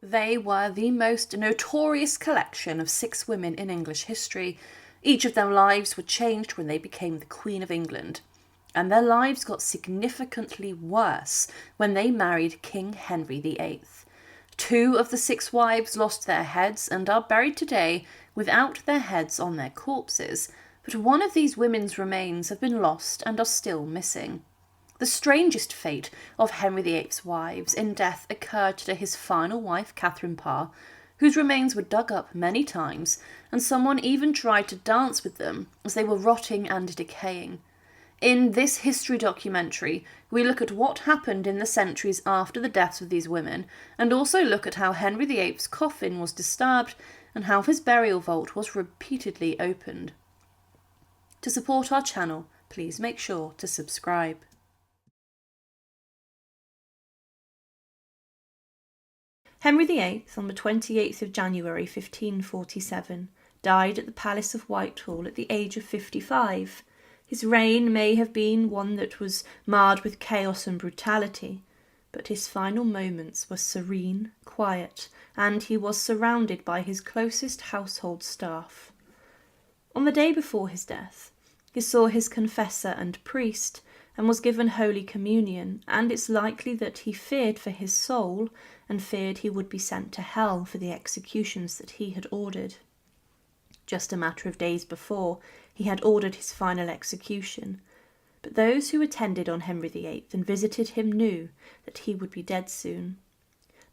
They were the most notorious collection of 6 women in English history. Each of their lives were changed when they became the Queen of England, and their lives got significantly worse when they married King Henry VIII. 2 of the 6 wives lost their heads and are buried today without their heads on their corpses, but one of these women's remains have been lost and are still missing. The strangest fate of Henry VIII's wives in death occurred to his final wife, Katherine Parr, whose remains were dug up many times, and someone even tried to dance with them as they were rotting and decaying. In this history documentary, we look at what happened in the centuries after the deaths of these women, and also look at how Henry VIII's coffin was disturbed and how his burial vault was repeatedly opened. To support our channel, please make sure to subscribe. Henry VIII, on the 28th of January 1547, died at the Palace of Whitehall at the age of 55. His reign may have been one that was marred with chaos and brutality, but his final moments were serene, quiet, and he was surrounded by his closest household staff. On the day before his death, he saw his confessor and priest, and was given Holy Communion, and it's likely that he feared for his soul and feared he would be sent to hell for the executions that he had ordered. Just a matter of days before, he had ordered his final execution, but those who attended on Henry VIII and visited him knew that he would be dead soon.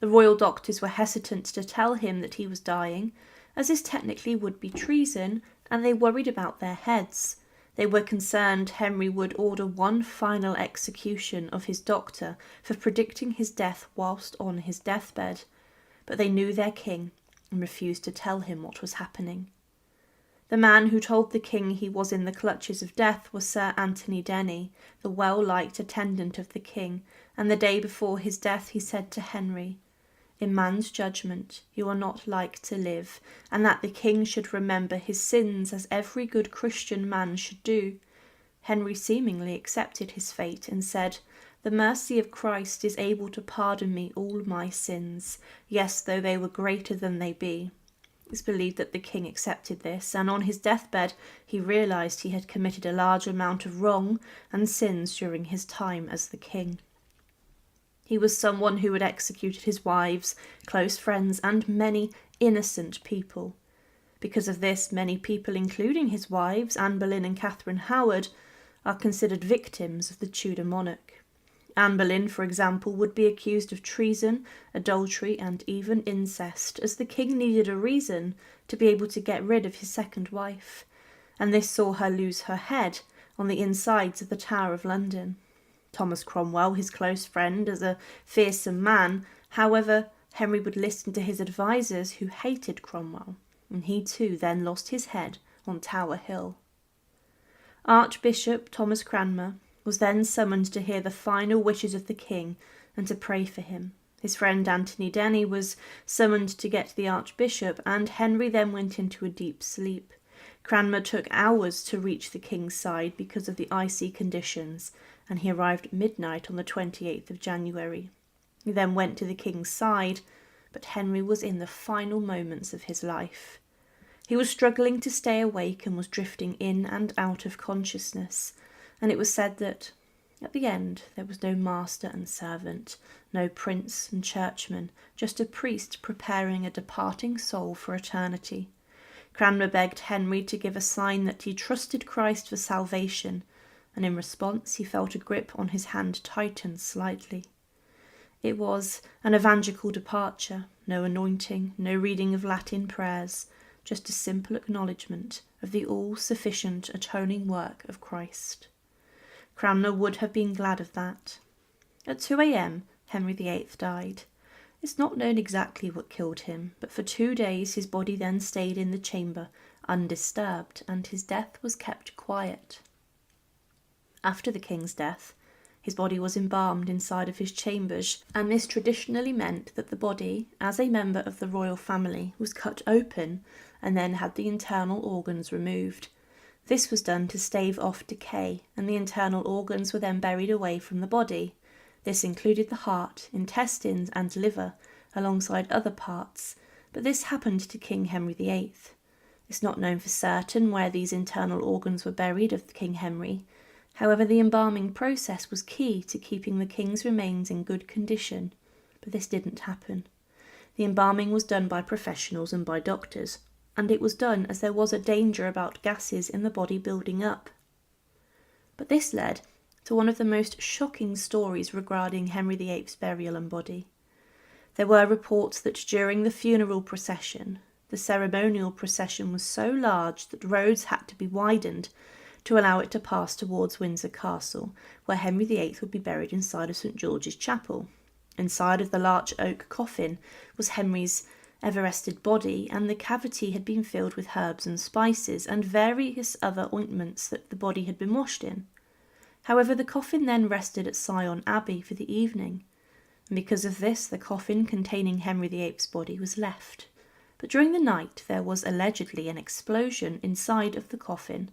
The royal doctors were hesitant to tell him that he was dying, as this technically would be treason, and they worried about their heads. They were concerned Henry would order one final execution of his doctor for predicting his death whilst on his deathbed, but they knew their king and refused to tell him what was happening. The man who told the king he was in the clutches of death was Sir Anthony Denny, the well-liked attendant of the king, and the day before his death he said to Henry, "In man's judgment you are not like to live, and that the king should remember his sins as every good Christian man should do." Henry seemingly accepted his fate and said, "The mercy of Christ is able to pardon me all my sins, yes, though they were greater than they be." It's believed that the king accepted this, and on his deathbed he realised he had committed a large amount of wrong and sins during his time as the king. He was someone who had executed his wives, close friends, and many innocent people. Because of this, many people, including his wives, Anne Boleyn and Katherine Howard, are considered victims of the Tudor monarch. Anne Boleyn, for example, would be accused of treason, adultery, and even incest, as the king needed a reason to be able to get rid of his second wife, and this saw her lose her head on the insides of the Tower of London. Thomas Cromwell, his close friend, as a fearsome man. However, Henry would listen to his advisers who hated Cromwell, and he too then lost his head on Tower Hill. Archbishop Thomas Cranmer was then summoned to hear the final wishes of the king and to pray for him. His friend Anthony Denny was summoned to get the archbishop, and Henry then went into a deep sleep. Cranmer took hours to reach the king's side because of the icy conditions, and he arrived at midnight on the 28th of January. He then went to the king's side, but Henry was in the final moments of his life. He was struggling to stay awake and was drifting in and out of consciousness, and it was said that at the end there was no master and servant, no prince and churchman, just a priest preparing a departing soul for eternity. Cranmer begged Henry to give a sign that he trusted Christ for salvation, and in response he felt a grip on his hand tighten slightly. It was an evangelical departure, no anointing, no reading of Latin prayers, just a simple acknowledgement of the all-sufficient atoning work of Christ. Cranmer would have been glad of that. At 2 a.m, Henry VIII died. It's not known exactly what killed him, but for 2 days his body then stayed in the chamber, undisturbed, and his death was kept quiet. After the king's death, his body was embalmed inside of his chambers, and this traditionally meant that the body, as a member of the royal family, was cut open and then had the internal organs removed. This was done to stave off decay, and the internal organs were then buried away from the body. This included the heart, intestines and liver, alongside other parts, but this happened to King Henry VIII. It's not known for certain where these internal organs were buried of King Henry. However, the embalming process was key to keeping the king's remains in good condition, but this didn't happen. The embalming was done by professionals and by doctors, and it was done as there was a danger about gases in the body building up. But this led to one of the most shocking stories regarding Henry VIII's burial and body. There were reports that during the funeral procession, the ceremonial procession was so large that roads had to be widened to allow it to pass towards Windsor Castle, where Henry VIII would be buried inside of St George's Chapel. Inside of the large oak coffin was Henry's ever-rested body, and the cavity had been filled with herbs and spices and various other ointments that the body had been washed in. However, the coffin then rested at Sion Abbey for the evening, and because of this the coffin containing Henry VIII's body was left. But during the night there was allegedly an explosion inside of the coffin,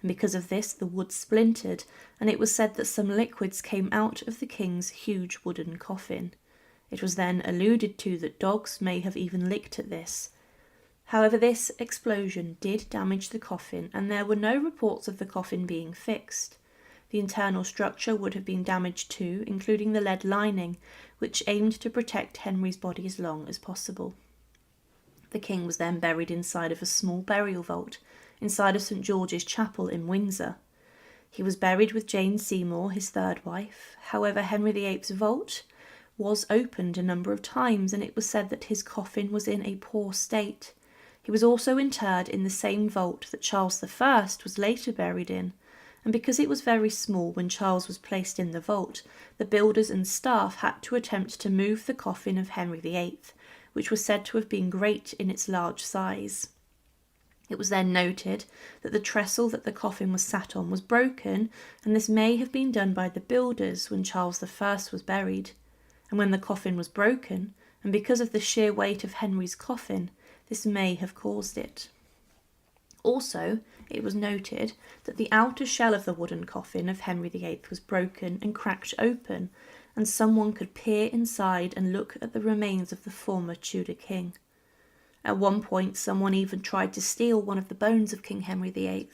and because of this the wood splintered, and it was said that some liquids came out of the king's huge wooden coffin. It was then alluded to that dogs may have even licked at this. However, this explosion did damage the coffin, and there were no reports of the coffin being fixed. The internal structure would have been damaged too, including the lead lining, which aimed to protect Henry's body as long as possible. The king was then buried inside of a small burial vault, inside of St George's Chapel in Windsor. He was buried with Jane Seymour, his third wife. However, Henry VIII's vault was opened a number of times, and it was said that his coffin was in a poor state. He was also interred in the same vault that Charles I was later buried in, and because it was very small when Charles was placed in the vault, the builders and staff had to attempt to move the coffin of Henry VIII, which was said to have been great in its large size. It was then noted that the trestle that the coffin was sat on was broken, and this may have been done by the builders when Charles I was buried. And when the coffin was broken, and because of the sheer weight of Henry's coffin, this may have caused it. Also, it was noted that the outer shell of the wooden coffin of Henry VIII was broken and cracked open, and someone could peer inside and look at the remains of the former Tudor king. At one point, someone even tried to steal one of the bones of King Henry VIII.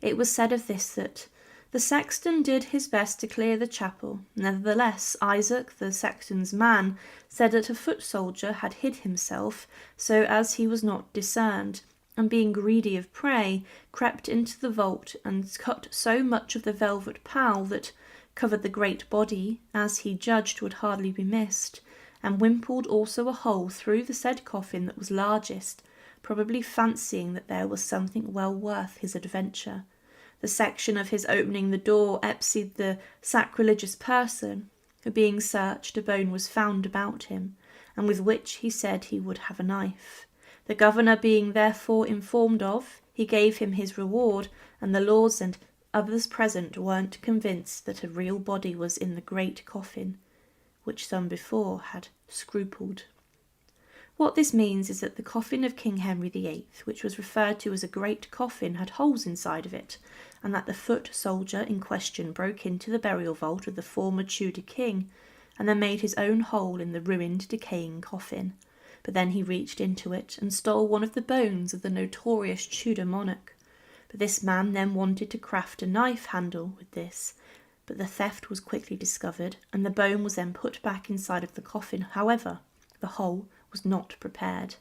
It was said of this that the sexton did his best to clear the chapel. Nevertheless, Isaac, the sexton's man, said that a foot soldier had hid himself so as he was not discerned, and being greedy of prey, crept into the vault and cut so much of the velvet pall that covered the great body, as he judged would hardly be missed, and wimpled also a hole through the said coffin that was largest, probably fancying that there was something well worth his adventure. The section of his opening the door epsied the sacrilegious person, who being searched, a bone was found about him, and with which he said he would have a knife. The governor being therefore informed of, he gave him his reward, and the lords and others present weren't convinced that a real body was in the great coffin, which some before had scrupled. What this means is that the coffin of King Henry VIII, which was referred to as a great coffin, had holes inside of it, and that the foot soldier in question broke into the burial vault of the former Tudor king, and then made his own hole in the ruined, decaying coffin. But then he reached into it and stole one of the bones of the notorious Tudor monarch. But this man then wanted to craft a knife handle with this, but the theft was quickly discovered, and the bone was then put back inside of the coffin. However, the hole was not prepared.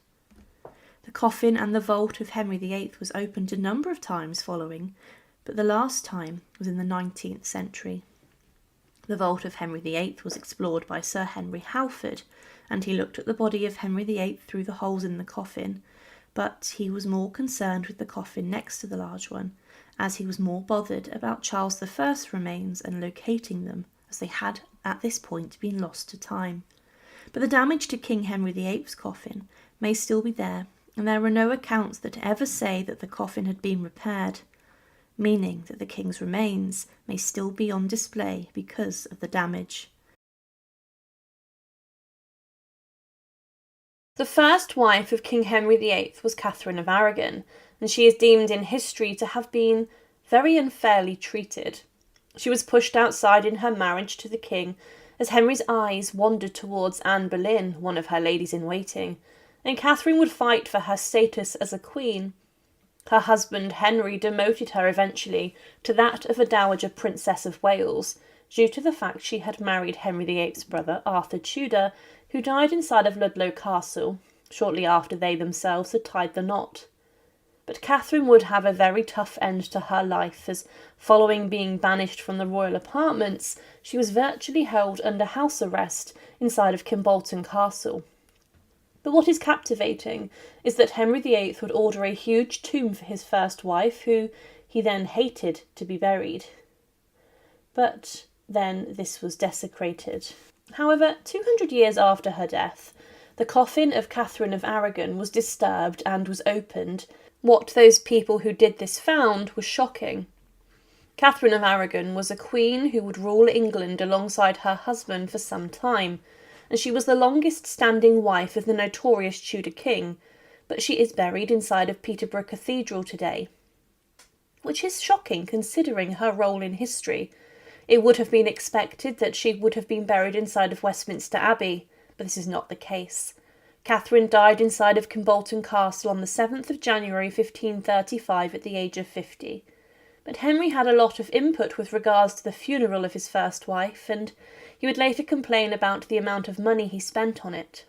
The coffin and the vault of Henry VIII was opened a number of times following, but the last time was in the 19th century. The vault of Henry VIII was explored by Sir Henry Howard, and he looked at the body of Henry VIII through the holes in the coffin, but he was more concerned with the coffin next to the large one, as he was more bothered about Charles I's remains and locating them, as they had at this point been lost to time. But the damage to King Henry VIII's coffin may still be there, and there are no accounts that ever say that the coffin had been repaired, meaning that the king's remains may still be on display because of the damage. The first wife of King Henry VIII was Katherine of Aragon, and she is deemed in history to have been very unfairly treated. She was pushed outside in her marriage to the king, as Henry's eyes wandered towards Anne Boleyn, one of her ladies-in-waiting, and Katherine would fight for her status as a queen. Her husband Henry demoted her eventually to that of a Dowager Princess of Wales, due to the fact she had married Henry VIII's brother, Arthur Tudor, who died inside of Ludlow Castle, shortly after they themselves had tied the knot. But Katherine would have a very tough end to her life, as, following being banished from the royal apartments, she was virtually held under house arrest inside of Kimbolton Castle. But what is captivating is that Henry VIII would order a huge tomb for his first wife, who he then hated, to be buried. But then this was desecrated. However, 200 years after her death, the coffin of Katherine of Aragon was disturbed and was opened. What those people who did this found was shocking. Katherine of Aragon was a queen who would rule England alongside her husband for some time, and she was the longest-standing wife of the notorious Tudor king, but she is buried inside of Peterborough Cathedral today, which is shocking considering her role in history. It would have been expected that she would have been buried inside of Westminster Abbey, but this is not the case. Katherine died inside of Kimbolton Castle on the 7th of January 1535 at the age of 50. But Henry had a lot of input with regards to the funeral of his first wife, and he would later complain about the amount of money he spent on it.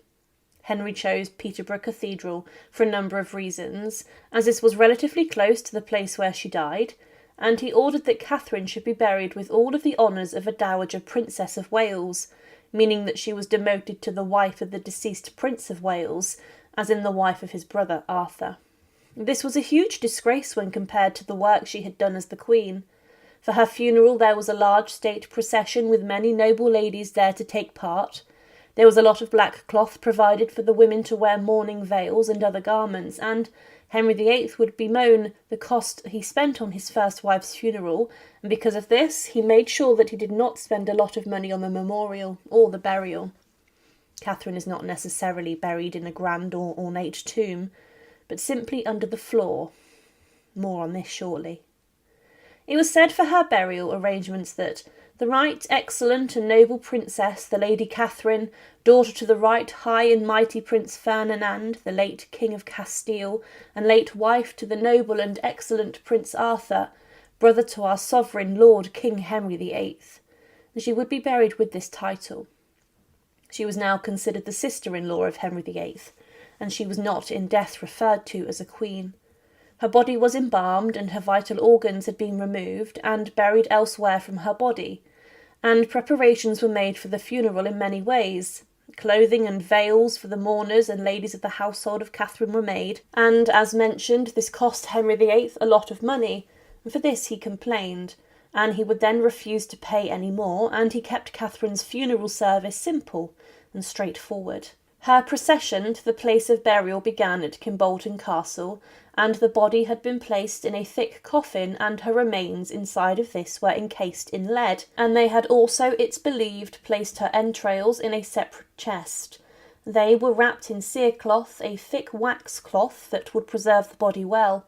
Henry chose Peterborough Cathedral for a number of reasons, as this was relatively close to the place where she died, and he ordered that Katherine should be buried with all of the honours of a Dowager Princess of Wales, meaning that she was demoted to the wife of the deceased Prince of Wales, as in the wife of his brother Arthur. This was a huge disgrace when compared to the work she had done as the Queen. For her funeral there was a large state procession with many noble ladies there to take part. There was a lot of black cloth provided for the women to wear mourning veils and other garments, and Henry VIII would bemoan the cost he spent on his first wife's funeral, and because of this he made sure that he did not spend a lot of money on the memorial or the burial. Katherine is not necessarily buried in a grand or ornate tomb, but simply under the floor. More on this shortly. It was said for her burial arrangements that the right excellent and noble princess, the Lady Katherine, daughter to the right high and mighty Prince Ferdinand, the late King of Castile, and late wife to the noble and excellent Prince Arthur, brother to our sovereign Lord King Henry VIII, and she would be buried with this title. She was now considered the sister-in-law of Henry VIII, and she was not in death referred to as a queen. Her body was embalmed and her vital organs had been removed and buried elsewhere from her body, and preparations were made for the funeral in many ways. Clothing and veils for the mourners and ladies of the household of Katherine were made, and, as mentioned, this cost Henry VIII a lot of money, and for this he complained, and he would then refuse to pay any more, and he kept Katherine's funeral service simple and straightforward. Her procession to the place of burial began at Kimbolton Castle, and the body had been placed in a thick coffin, and her remains inside of this were encased in lead, and they had also, it's believed, placed her entrails in a separate chest. They were wrapped in cerecloth, a thick wax cloth that would preserve the body well.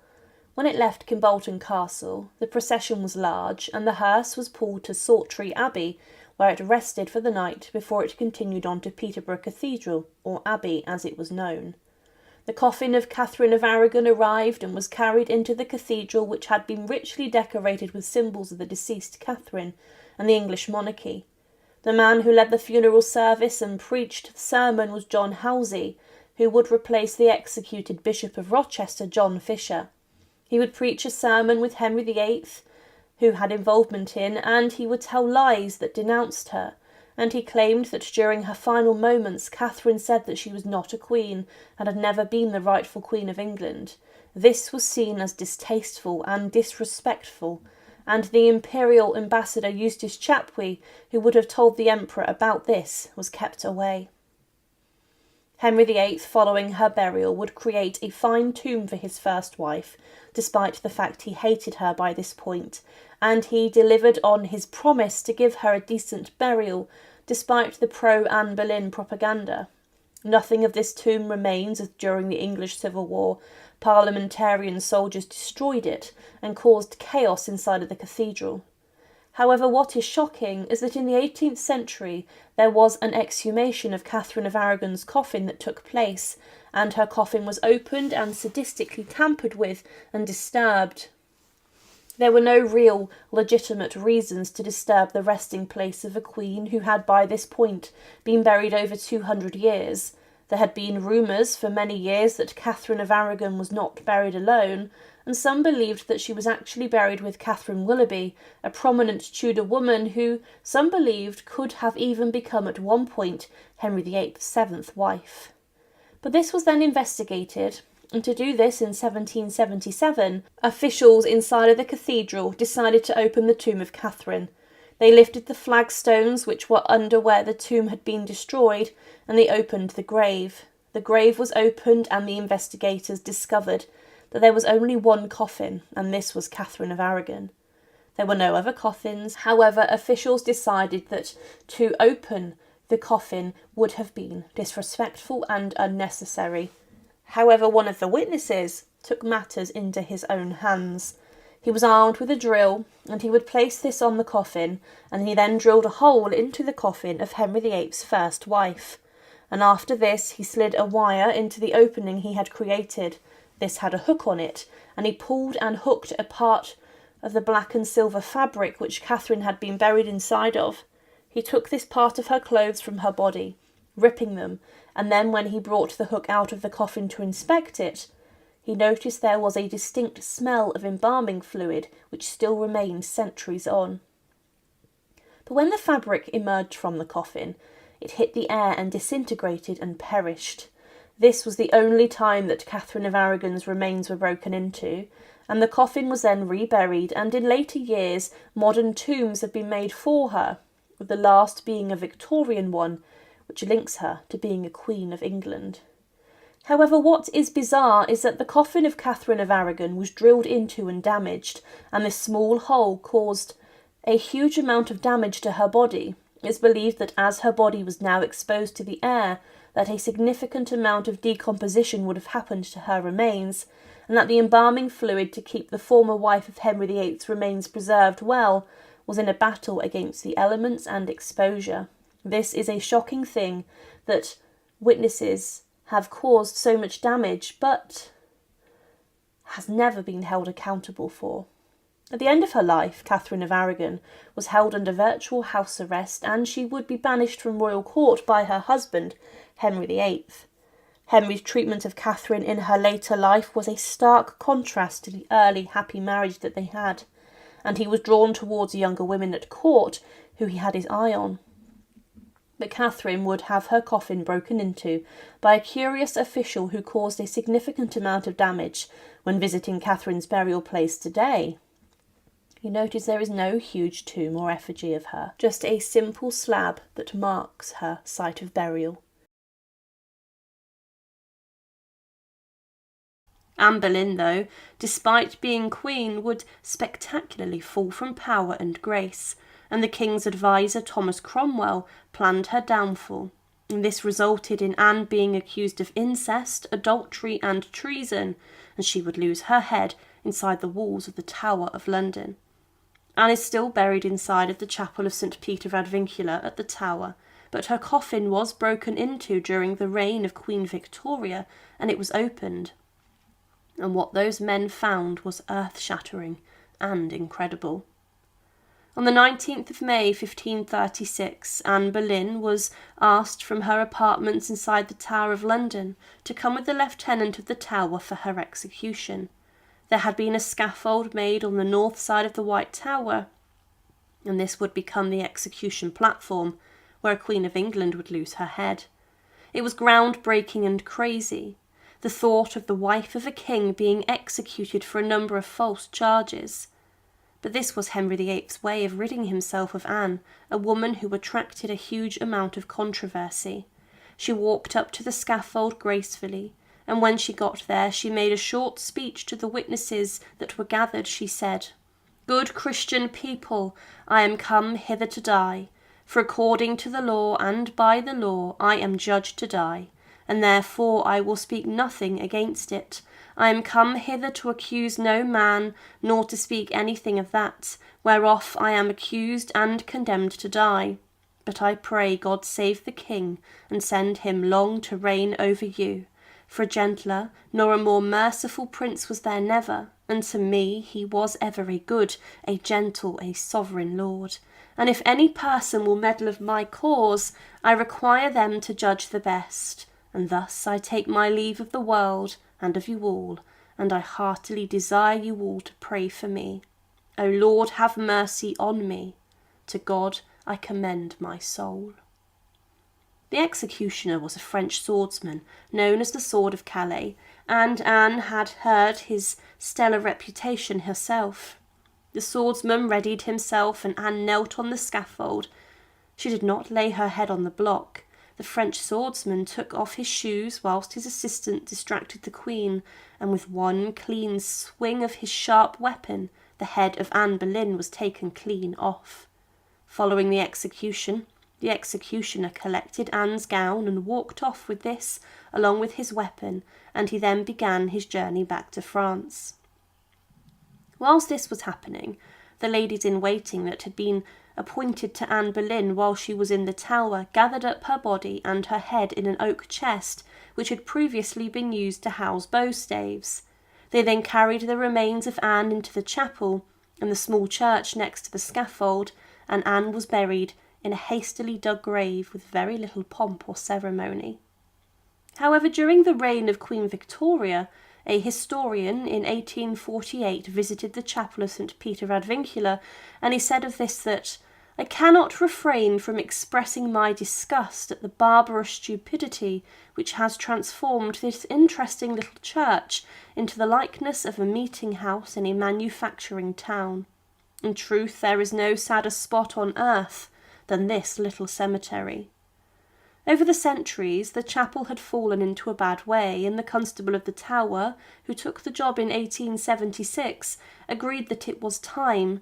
When it left Kimbolton Castle, the procession was large, and the hearse was pulled to Sawtry Abbey, where it rested for the night before it continued on to Peterborough Cathedral, or Abbey as it was known. The coffin of Katherine of Aragon arrived and was carried into the cathedral, which had been richly decorated with symbols of the deceased Katherine and the English monarchy. The man who led the funeral service and preached the sermon was John Halsey, who would replace the executed Bishop of Rochester, John Fisher. He would preach a sermon with Henry VIII, who had involvement in, and he would tell lies that denounced her, and he claimed that during her final moments Katherine said that she was not a queen and had never been the rightful Queen of England. This was seen as distasteful and disrespectful, and the imperial ambassador Eustace Chapuis, who would have told the emperor about this, was kept away. Henry VIII, following her burial, would create a fine tomb for his first wife, despite the fact he hated her by this point, and he delivered on his promise to give her a decent burial, despite the pro-Anne Boleyn propaganda. Nothing of this tomb remains, as during the English Civil War, parliamentarian soldiers destroyed it and caused chaos inside of the cathedral. However, what is shocking is that in the 18th century there was an exhumation of Katherine of Aragon's coffin that took place, and her coffin was opened and sadistically tampered with and disturbed. There were no real, legitimate reasons to disturb the resting place of a queen who had by this point been buried over 200 years. There had been rumours for many years that Katherine of Aragon was not buried alone, and some believed that she was actually buried with Catherine Willoughby, a prominent Tudor woman who, some believed, could have even become at one point Henry VIII's seventh wife. But this was then investigated, and to do this in 1777, officials inside of the cathedral decided to open the tomb of Catherine. They lifted the flagstones which were under where the tomb had been destroyed, and they opened the grave. The grave was opened, and the investigators discovered that there was only one coffin, and this was Katherine of Aragon. There were no other coffins. However, officials decided that to open the coffin would have been disrespectful and unnecessary. However, one of the witnesses took matters into his own hands. He was armed with a drill, and he would place this on the coffin, and he then drilled a hole into the coffin of Henry VIII's first wife. And after this, he slid a wire into the opening he had created. This had a hook on it, and he pulled and hooked a part of the black and silver fabric which Catherine had been buried inside of. He took this part of her clothes from her body, ripping them, and then when he brought the hook out of the coffin to inspect it, he noticed there was a distinct smell of embalming fluid which still remained centuries on. But when the fabric emerged from the coffin, it hit the air and disintegrated and perished. This was the only time that Katherine of Aragon's remains were broken into, and the coffin was then reburied, and in later years modern tombs have been made for her, with the last being a Victorian one, which links her to being a Queen of England. However, what is bizarre is that the coffin of Katherine of Aragon was drilled into and damaged, and this small hole caused a huge amount of damage to her body. It's believed that as her body was now exposed to the air, that a significant amount of decomposition would have happened to her remains, and that the embalming fluid to keep the former wife of Henry VIII's remains preserved well was in a battle against the elements and exposure. This is a shocking thing that witnesses have caused so much damage, but has never been held accountable for. At the end of her life, Katherine of Aragon was held under virtual house arrest, and she would be banished from royal court by her husband, Henry VIII. Henry's treatment of Catherine in her later life was a stark contrast to the early happy marriage that they had, and he was drawn towards younger women at court who he had his eye on. But Catherine would have her coffin broken into by a curious official who caused a significant amount of damage when visiting Catherine's burial place today. You notice there is no huge tomb or effigy of her, just a simple slab that marks her site of burial. Anne Boleyn, though, despite being queen, would spectacularly fall from power and grace, and the king's adviser Thomas Cromwell planned her downfall. And this resulted in Anne being accused of incest, adultery and treason, and she would lose her head inside the walls of the Tower of London. Anne is still buried inside of the chapel of St. Peter ad Vincula at the Tower, but her coffin was broken into during the reign of Queen Victoria, and it was opened. And what those men found was earth-shattering and incredible. On the 19th of May 1536, Anne Boleyn was asked from her apartments inside the Tower of London to come with the Lieutenant of the Tower for her execution. There had been a scaffold made on the north side of the White Tower, and this would become the execution platform where a Queen of England would lose her head. It was groundbreaking and crazy, the thought of the wife of a king being executed for a number of false charges. But this was Henry VIII's way of ridding himself of Anne, a woman who attracted a huge amount of controversy. She walked up to the scaffold gracefully, and when she got there she made a short speech to the witnesses that were gathered. She said, "Good Christian people, I am come hither to die, for according to the law and by the law I am judged to die, and therefore I will speak nothing against it. I am come hither to accuse no man, nor to speak anything of that, whereof I am accused and condemned to die. But I pray God save the king, and send him long to reign over you. For a gentler, nor a more merciful prince was there never, and to me he was ever a good, a gentle, a sovereign lord. And if any person will meddle of my cause, I require them to judge the best. And thus I take my leave of the world, and of you all, and I heartily desire you all to pray for me. O Lord, have mercy on me. To God I commend my soul. The executioner was a French swordsman, known as the Sword of Calais, and Anne had heard his stellar reputation herself. The swordsman readied himself, and Anne knelt on the scaffold. She did not lay her head on the block. The French swordsman took off his shoes whilst his assistant distracted the queen, and with one clean swing of his sharp weapon, the head of Anne Boleyn was taken clean off. Following the executioner collected Anne's gown and walked off with this, along with his weapon, and he then began his journey back to France. Whilst this was happening, the ladies in waiting that had been appointed to Anne Boleyn while she was in the Tower gathered up her body and her head in an oak chest which had previously been used to house bow-staves. They then carried the remains of Anne into the chapel and the small church next to the scaffold, and Anne was buried in a hastily dug grave with very little pomp or ceremony. However, during the reign of Queen Victoria, a historian in 1848 visited the chapel of St. Peter ad Vincula, and he said of this that, "I cannot refrain from expressing my disgust at the barbarous stupidity which has transformed this interesting little church into the likeness of a meeting house in a manufacturing town. In truth, there is no sadder spot on earth than this little cemetery." Over the centuries, the chapel had fallen into a bad way, and the Constable of the Tower, who took the job in 1876, agreed that it was time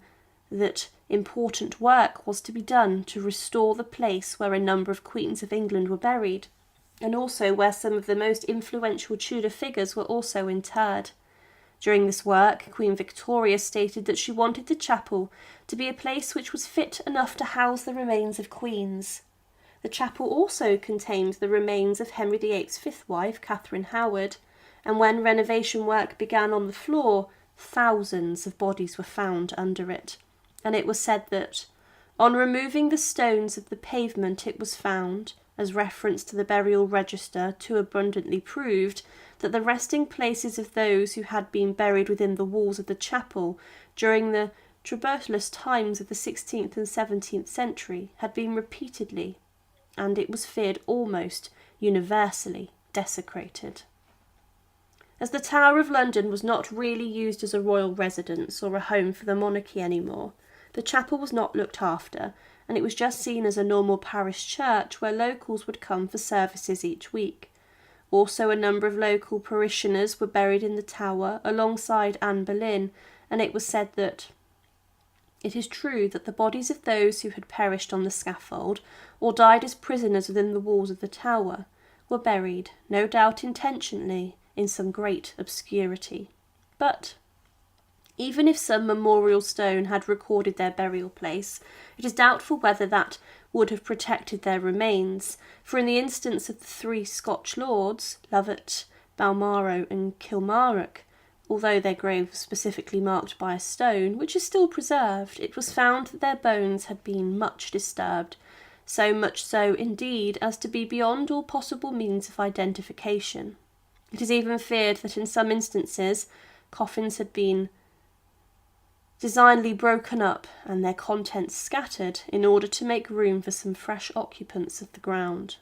that important work was to be done to restore the place where a number of queens of England were buried, and also where some of the most influential Tudor figures were also interred. During this work, Queen Victoria stated that she wanted the chapel to be a place which was fit enough to house the remains of queens. The chapel also contained the remains of Henry VIII's fifth wife, Katherine Howard, and when renovation work began on the floor, thousands of bodies were found under it, and it was said that, on removing the stones of the pavement, it was found, as reference to the burial register too abundantly proved, that the resting places of those who had been buried within the walls of the chapel during the troublous times of the 16th and 17th century had been repeatedly, and it was feared almost universally, desecrated. As the Tower of London was not really used as a royal residence or a home for the monarchy anymore, the chapel was not looked after, and it was just seen as a normal parish church where locals would come for services each week. Also, a number of local parishioners were buried in the Tower alongside Anne Boleyn, and it was said that it is true that the bodies of those who had perished on the scaffold or died as prisoners within the walls of the Tower were buried, no doubt intentionally, in some great obscurity. But even if some memorial stone had recorded their burial place, it is doubtful whether that would have protected their remains, for in the instance of the three Scotch lords, Lovat, Balmoral and Kilmarnock, although their grave was specifically marked by a stone, which is still preserved, it was found that their bones had been much disturbed, so much so indeed as to be beyond all possible means of identification. It is even feared that in some instances coffins had been designedly broken up and their contents scattered in order to make room for some fresh occupants of the ground.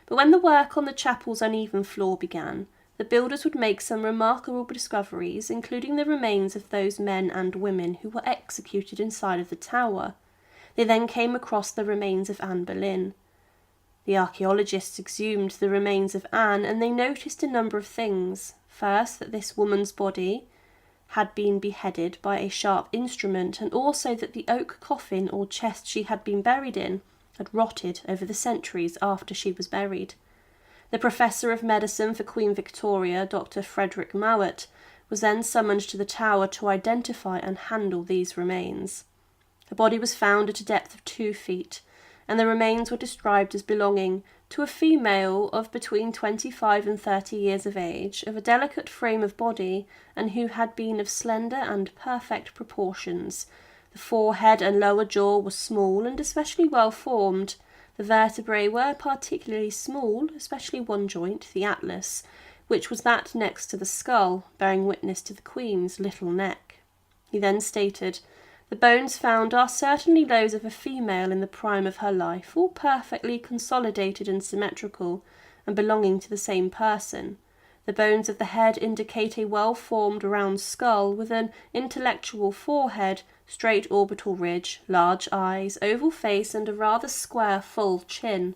But when the work on the chapel's uneven floor began, the builders would make some remarkable discoveries, including the remains of those men and women who were executed inside of the Tower. They then came across the remains of Anne Boleyn. The archaeologists exhumed the remains of Anne, and they noticed a number of things. First, that this woman's body had been beheaded by a sharp instrument, and also that the oak coffin or chest she had been buried in had rotted over the centuries after she was buried. The Professor of Medicine for Queen Victoria, Dr. Frederick Mowat, was then summoned to the Tower to identify and handle these remains. The body was found at a depth of 2 feet, and the remains were described as belonging to a female of between 25 and 30 years of age, of a delicate frame of body, and who had been of slender and perfect proportions. The forehead and lower jaw were small and especially well formed. The vertebrae were particularly small, especially one joint, the atlas, which was that next to the skull, bearing witness to the Queen's little neck. He then stated, "The bones found are certainly those of a female in the prime of her life, all perfectly consolidated and symmetrical, and belonging to the same person. The bones of the head indicate a well-formed round skull with an intellectual forehead, straight orbital ridge, large eyes, oval face, and a rather square, full chin.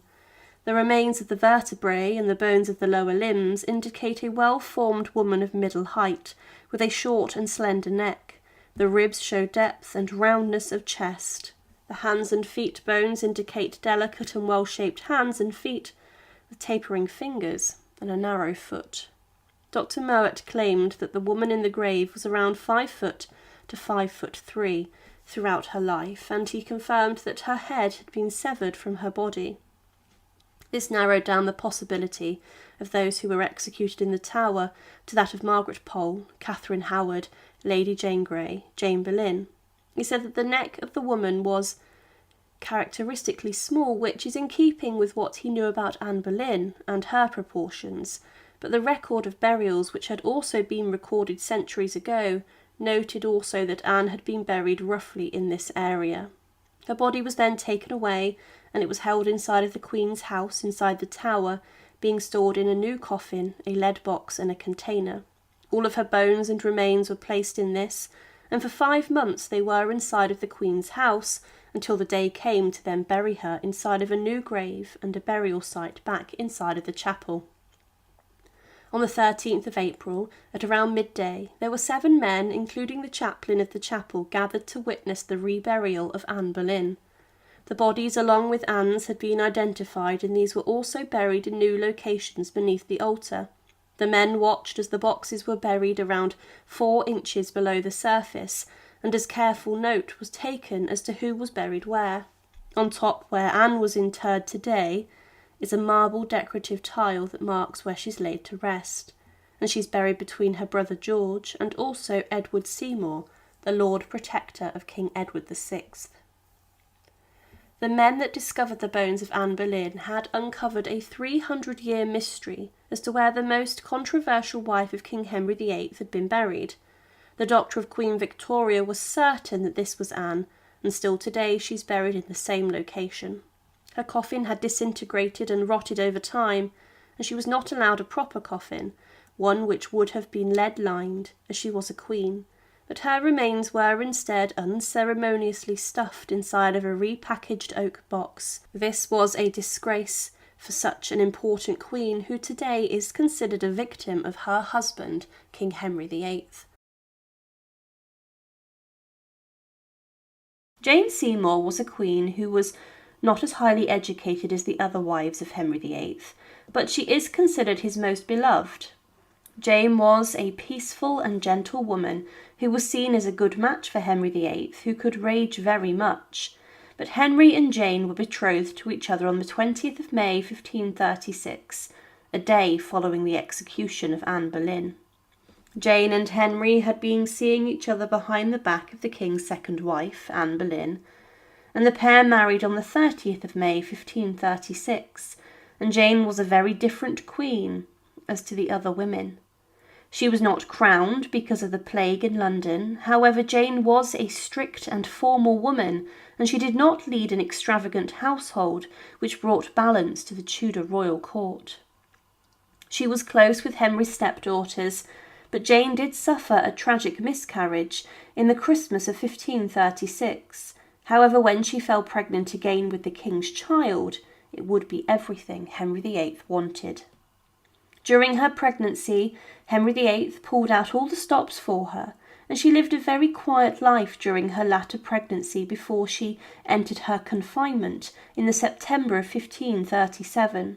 The remains of the vertebrae and the bones of the lower limbs indicate a well-formed woman of middle height, with a short and slender neck. The ribs show depth and roundness of chest. The hands and feet bones indicate delicate and well-shaped hands and feet, with tapering fingers and a narrow foot." Dr. Mowat claimed that the woman in the grave was around 5 foot to 5'3" throughout her life, and he confirmed that her head had been severed from her body. This narrowed down the possibility of those who were executed in the Tower to that of Margaret Pole, Katherine Howard, Lady Jane Grey, Jane Boleyn. He said that the neck of the woman was characteristically small, which is in keeping with what he knew about Anne Boleyn and her proportions, but the record of burials, which had also been recorded centuries ago, noted also that Anne had been buried roughly in this area. Her body was then taken away, and it was held inside of the Queen's house inside the Tower, being stored in a new coffin, a lead box, and a container. All of her bones and remains were placed in this, and for 5 months they were inside of the Queen's house, until the day came to then bury her inside of a new grave and a burial site back inside of the chapel. On the 13th of April, at around midday, there were 7 men, including the chaplain of the chapel, gathered to witness the reburial of Anne Boleyn. The bodies, along with Anne's, had been identified, and these were also buried in new locations beneath the altar. The men watched as the boxes were buried around 4 inches below the surface, and as careful note was taken as to who was buried where. On top, where Anne was interred today, is a marble decorative tile that marks where she's laid to rest, and she's buried between her brother George and also Edward Seymour, the Lord Protector of King Edward VI. The men that discovered the bones of Anne Boleyn had uncovered a 300-year mystery as to where the most controversial wife of King Henry VIII had been buried. The doctor of Queen Victoria was certain that this was Anne, and still today she's buried in the same location. Her coffin had disintegrated and rotted over time, and she was not allowed a proper coffin, one which would have been lead-lined, as she was a queen, but her remains were instead unceremoniously stuffed inside of a repackaged oak box. This was a disgrace for such an important queen, who today is considered a victim of her husband, King Henry VIII. Jane Seymour was a queen who was not as highly educated as the other wives of Henry VIII, but she is considered his most beloved. Jane was a peaceful and gentle woman who was seen as a good match for Henry VIII, who could rage very much. But Henry and Jane were betrothed to each other on the 20th of May 1536, a day following the execution of Anne Boleyn. Jane and Henry had been seeing each other behind the back of the king's second wife, Anne Boleyn, and the pair married on the 30th of May 1536, and Jane was a very different queen as to the other women. She was not crowned because of the plague in London. However, Jane was a strict and formal woman, and she did not lead an extravagant household which brought balance to the Tudor royal court. She was close with Henry's stepdaughters, but Jane did suffer a tragic miscarriage in the Christmas of 1536. However, when she fell pregnant again with the king's child, it would be everything Henry VIII wanted. During her pregnancy, Henry VIII pulled out all the stops for her, and she lived a very quiet life during her latter pregnancy before she entered her confinement in the September of 1537.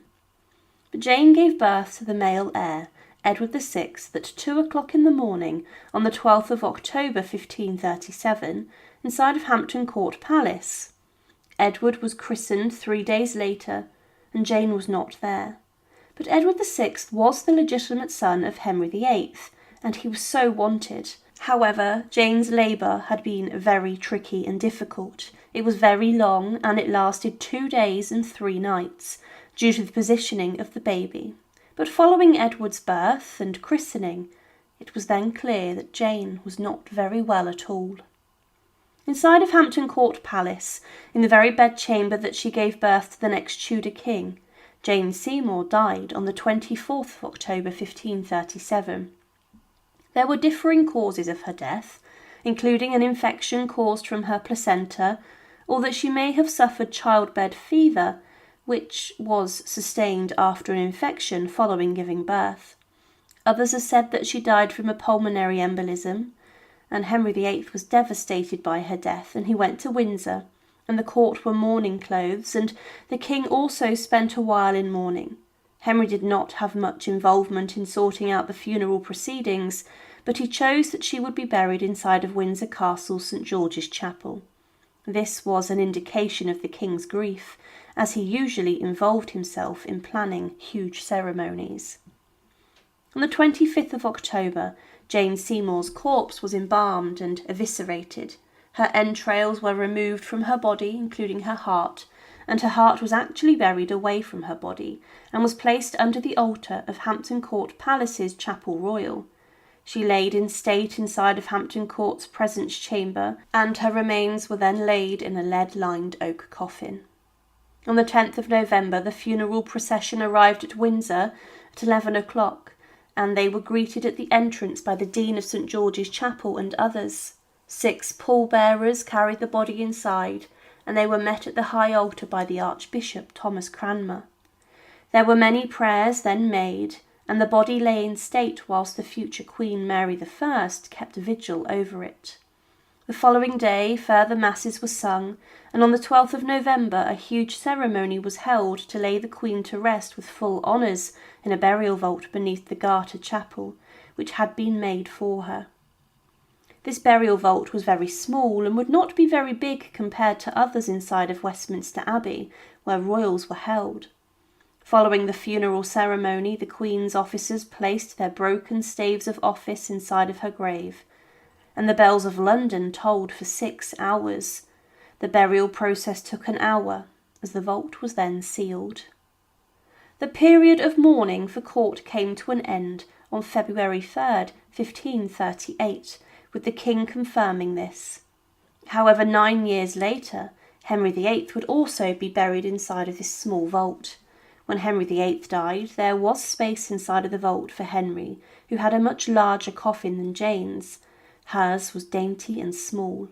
But Jane gave birth to the male heir, Edward VI, at 2 o'clock in the morning on the 12th of October 1537, inside of Hampton Court Palace. Edward was christened 3 days later, and Jane was not there. But Edward VI was the legitimate son of Henry VIII, and he was so wanted. However, Jane's labour had been very tricky and difficult. It was very long, and it lasted 2 days and 3 nights, due to the positioning of the baby. But following Edward's birth and christening, it was then clear that Jane was not very well at all. Inside of Hampton Court Palace, in the very bedchamber that she gave birth to the next Tudor king, Jane Seymour died on the 24th of October 1537. There were differing causes of her death, including an infection caused from her placenta, or that she may have suffered childbed fever, which was sustained after an infection following giving birth. Others have said that she died from a pulmonary embolism, and Henry VIII was devastated by her death, and he went to Windsor, and the court were mourning clothes, and the king also spent a while in mourning. Henry did not have much involvement in sorting out the funeral proceedings, but he chose that she would be buried inside of Windsor Castle St George's Chapel. This was an indication of the king's grief, as he usually involved himself in planning huge ceremonies. On the 25th of October, Jane Seymour's corpse was embalmed and eviscerated. Her entrails were removed from her body, including her heart, and her heart was actually buried away from her body and was placed under the altar of Hampton Court Palace's Chapel Royal. She laid in state inside of Hampton Court's presence chamber, and her remains were then laid in a lead-lined oak coffin. On the 10th of November, the funeral procession arrived at Windsor at 11 o'clock, and they were greeted at the entrance by the Dean of St George's Chapel and others. 6 pallbearers carried the body inside, and they were met at the high altar by the Archbishop Thomas Cranmer. There were many prayers then made, and the body lay in state whilst the future Queen Mary I kept vigil over it. The following day further masses were sung, and on the 12th of November a huge ceremony was held to lay the Queen to rest with full honours in a burial vault beneath the Garter Chapel, which had been made for her. This burial vault was very small and would not be very big compared to others inside of Westminster Abbey, where royals were held. Following the funeral ceremony, the Queen's officers placed their broken staves of office inside of her grave, and the bells of London tolled for 6 hours. The burial process took an hour, as the vault was then sealed. The period of mourning for court came to an end on February 3rd, 1538, with the king confirming this. However, 9 years later, Henry VIII would also be buried inside of this small vault. When Henry VIII died, there was space inside of the vault for Henry, who had a much larger coffin than Jane's. Hers was dainty and small.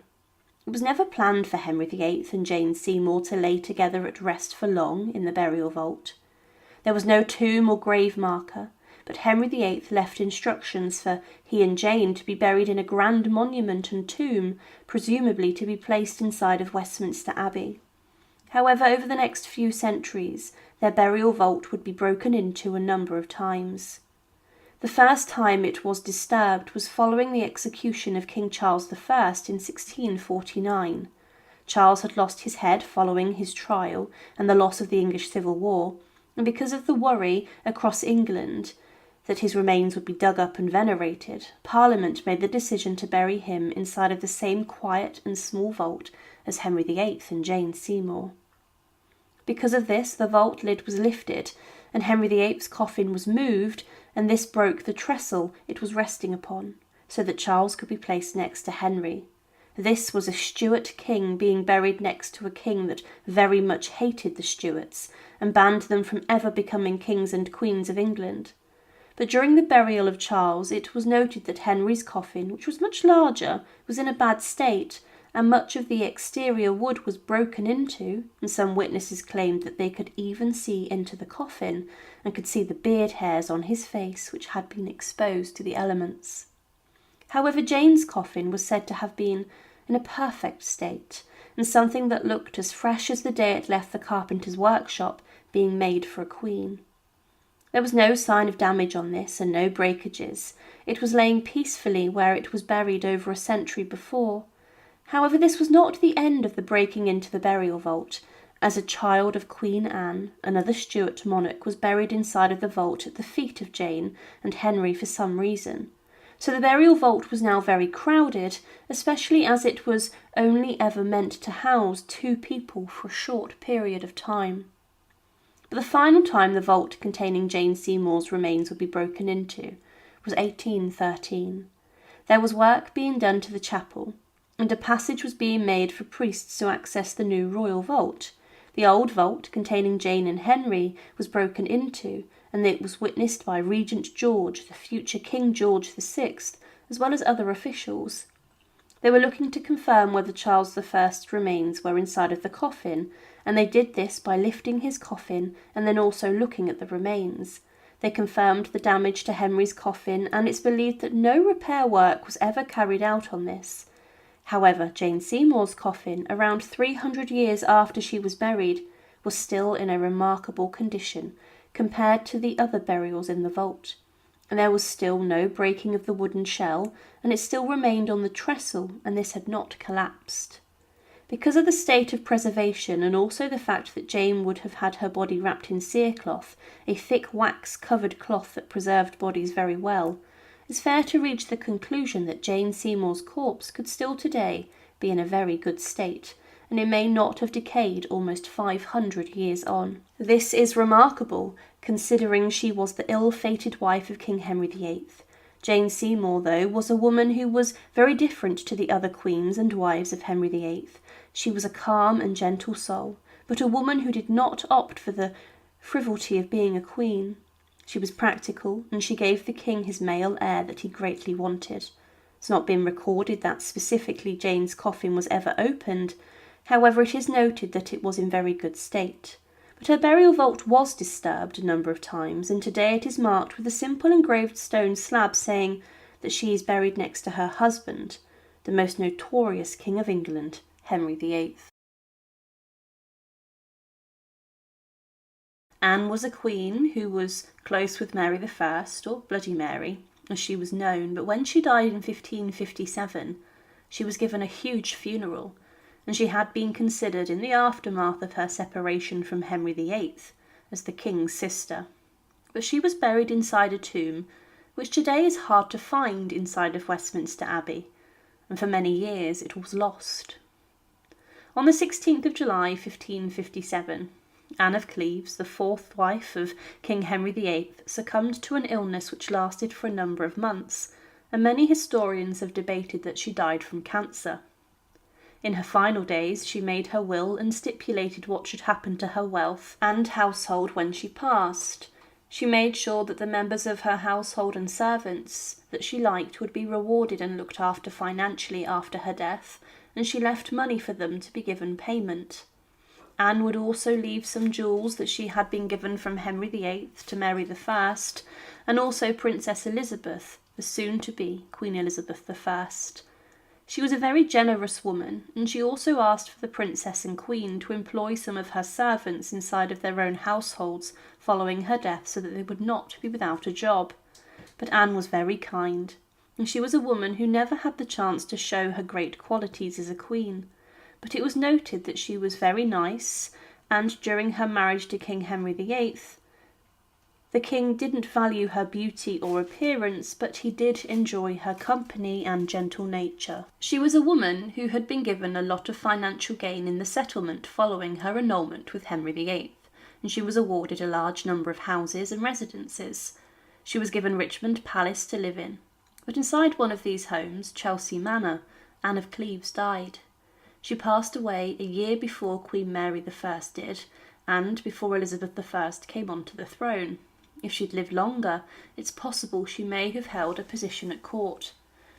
It was never planned for Henry VIII and Jane Seymour to lay together at rest for long in the burial vault. There was no tomb or grave marker, but Henry VIII left instructions for he and Jane to be buried in a grand monument and tomb, presumably to be placed inside of Westminster Abbey. However, over the next few centuries, their burial vault would be broken into a number of times. The first time it was disturbed was following the execution of King Charles I in 1649. Charles had lost his head following his trial and the loss of the English Civil War, and because of the worry across England that his remains would be dug up and venerated, Parliament made the decision to bury him inside of the same quiet and small vault as Henry VIII and Jane Seymour. Because of this, the vault lid was lifted, and Henry VIII's coffin was moved, and this broke the trestle it was resting upon, so that Charles could be placed next to Henry. This was a Stuart king being buried next to a king that very much hated the Stuarts, and banned them from ever becoming kings and queens of England. But during the burial of Charles, it was noted that Henry's coffin, which was much larger, was in a bad state, and much of the exterior wood was broken into, and some witnesses claimed that they could even see into the coffin and could see the beard hairs on his face which had been exposed to the elements. However, Jane's coffin was said to have been in a perfect state, and something that looked as fresh as the day it left the carpenter's workshop, being made for a queen. There was no sign of damage on this and no breakages. It was laying peacefully where it was buried over a century before. However, this was not the end of the breaking into the burial vault, as a child of Queen Anne, another Stuart monarch, was buried inside of the vault at the feet of Jane and Henry for some reason. So the burial vault was now very crowded, especially as it was only ever meant to house 2 people for a short period of time. But the final time the vault containing Jane Seymour's remains would be broken into was 1813. There was work being done to the chapel, and a passage was being made for priests to access the new royal vault. The old vault containing Jane and Henry was broken into, and it was witnessed by Regent George, the future King George VI, as well as other officials. They were looking to confirm whether Charles I's remains were inside of the coffin, and they did this by lifting his coffin and then also looking at the remains. They confirmed the damage to Henry's coffin, and it's believed that no repair work was ever carried out on this. However, Jane Seymour's coffin, around 300 years after she was buried, was still in a remarkable condition compared to the other burials in the vault, and there was still no breaking of the wooden shell, and it still remained on the trestle, and this had not collapsed. Because of the state of preservation, and also the fact that Jane would have had her body wrapped in cerecloth, a thick wax-covered cloth that preserved bodies very well, it's fair to reach the conclusion that Jane Seymour's corpse could still today be in a very good state, and it may not have decayed almost 500 years on. This is remarkable, considering she was the ill-fated wife of King Henry VIII. Jane Seymour, though, was a woman who was very different to the other queens and wives of Henry VIII. She was a calm and gentle soul, but a woman who did not opt for the frivolity of being a queen. She was practical, and she gave the king his male heir that he greatly wanted. It's not been recorded that specifically Jane's coffin was ever opened. However, it is noted that it was in very good state. But her burial vault was disturbed a number of times, and today it is marked with a simple engraved stone slab saying that she is buried next to her husband, the most notorious King of England, Henry VIII. Anne was a queen who was close with Mary I, or Bloody Mary, as she was known, but when she died in 1557, she was given a huge funeral, and she had been considered in the aftermath of her separation from Henry VIII as the king's sister. But she was buried inside a tomb, which today is hard to find inside of Westminster Abbey, and for many years it was lost. On the 16th of July 1557, Anne of Cleves, the 4th wife of King Henry VIII, succumbed to an illness which lasted for a number of months, and many historians have debated that she died from cancer. In her final days, she made her will and stipulated what should happen to her wealth and household when she passed. She made sure that the members of her household and servants that she liked would be rewarded and looked after financially after her death, and she left money for them to be given payment. Anne would also leave some jewels that she had been given from Henry VIII to Mary I, and also Princess Elizabeth, the soon-to-be Queen Elizabeth I. She was a very generous woman, and she also asked for the princess and queen to employ some of her servants inside of their own households following her death so that they would not be without a job. But Anne was very kind, and she was a woman who never had the chance to show her great qualities as a queen. But it was noted that she was very nice, and during her marriage to King Henry VIII, the king didn't value her beauty or appearance, but he did enjoy her company and gentle nature. She was a woman who had been given a lot of financial gain in the settlement following her annulment with Henry VIII, and she was awarded a large number of houses and residences. She was given Richmond Palace to live in, but inside one of these homes, Chelsea Manor, Anne of Cleves died. She passed away a year before Queen Mary I did, and before Elizabeth I came onto the throne. If she'd lived longer, it's possible she may have held a position at court.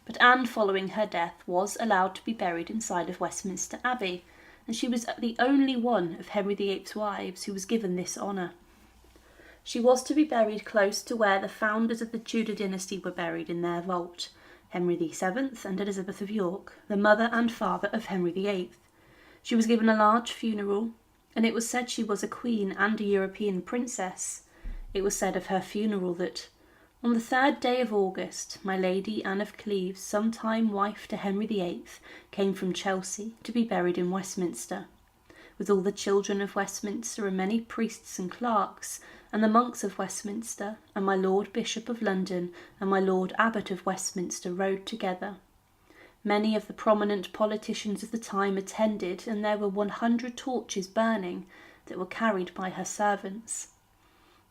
But Anne, following her death, was allowed to be buried inside of Westminster Abbey, and she was the only one of Henry VIII's wives who was given this honour. She was to be buried close to where the founders of the Tudor dynasty were buried in their vault, Henry VII and Elizabeth of York, the mother and father of Henry VIII. She was given a large funeral, and it was said she was a queen and a European princess. It was said of her funeral that, "On the 3rd day of August, my Lady Anne of Cleves, sometime wife to Henry VIII, came from Chelsea to be buried in Westminster, with all the children of Westminster and many priests and clerks, and the monks of Westminster, and my Lord Bishop of London and my Lord Abbot of Westminster rode together. Many of the prominent politicians of the time attended, and there were 100 torches burning that were carried by her servants.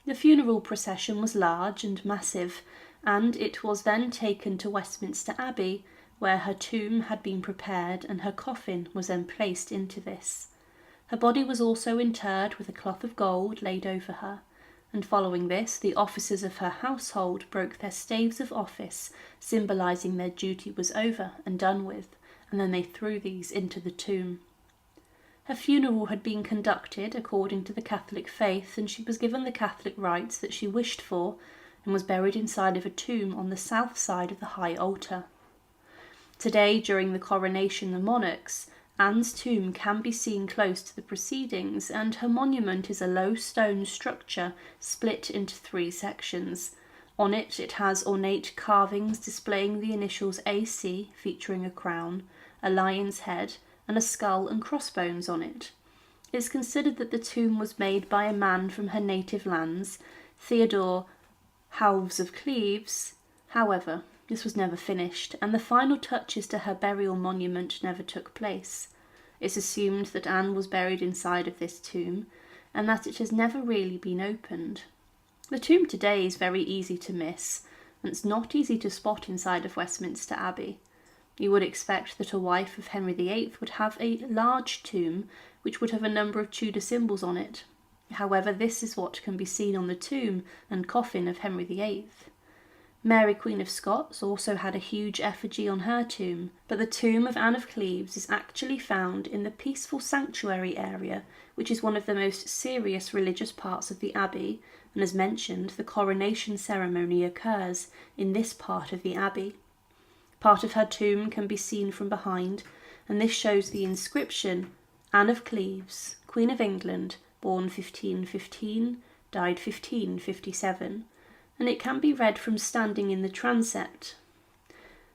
The funeral procession was large and massive, and it was then taken to Westminster Abbey, where her tomb had been prepared and her coffin was then placed into this. Her body was also interred with a cloth of gold laid over her, and following this, the officers of her household broke their staves of office, symbolising their duty was over and done with, and then they threw these into the tomb. Her funeral had been conducted according to the Catholic faith, and she was given the Catholic rites that she wished for, and was buried inside of a tomb on the south side of the high altar. Today, during the coronation of monarchs, Anne's tomb can be seen close to the proceedings, and her monument is a low stone structure split into 3 sections. On it has ornate carvings displaying the initials AC, featuring a crown, a lion's head, and a skull and crossbones on it. It is considered that the tomb was made by a man from her native lands, Theodore Howard of Cleves. However, this was never finished, and the final touches to her burial monument never took place. It's assumed that Anne was buried inside of this tomb, and that it has never really been opened. The tomb today is very easy to miss, and it's not easy to spot inside of Westminster Abbey. You would expect that a wife of Henry VIII would have a large tomb, which would have a number of Tudor symbols on it. However, this is what can be seen on the tomb and coffin of Henry VIII. Mary, Queen of Scots, also had a huge effigy on her tomb, but the tomb of Anne of Cleves is actually found in the peaceful sanctuary area, which is one of the most serious religious parts of the abbey, and as mentioned, the coronation ceremony occurs in this part of the abbey. Part of her tomb can be seen from behind, and this shows the inscription, Anne of Cleves, Queen of England, born 1515, died 1557, and it can be read from standing in the transept.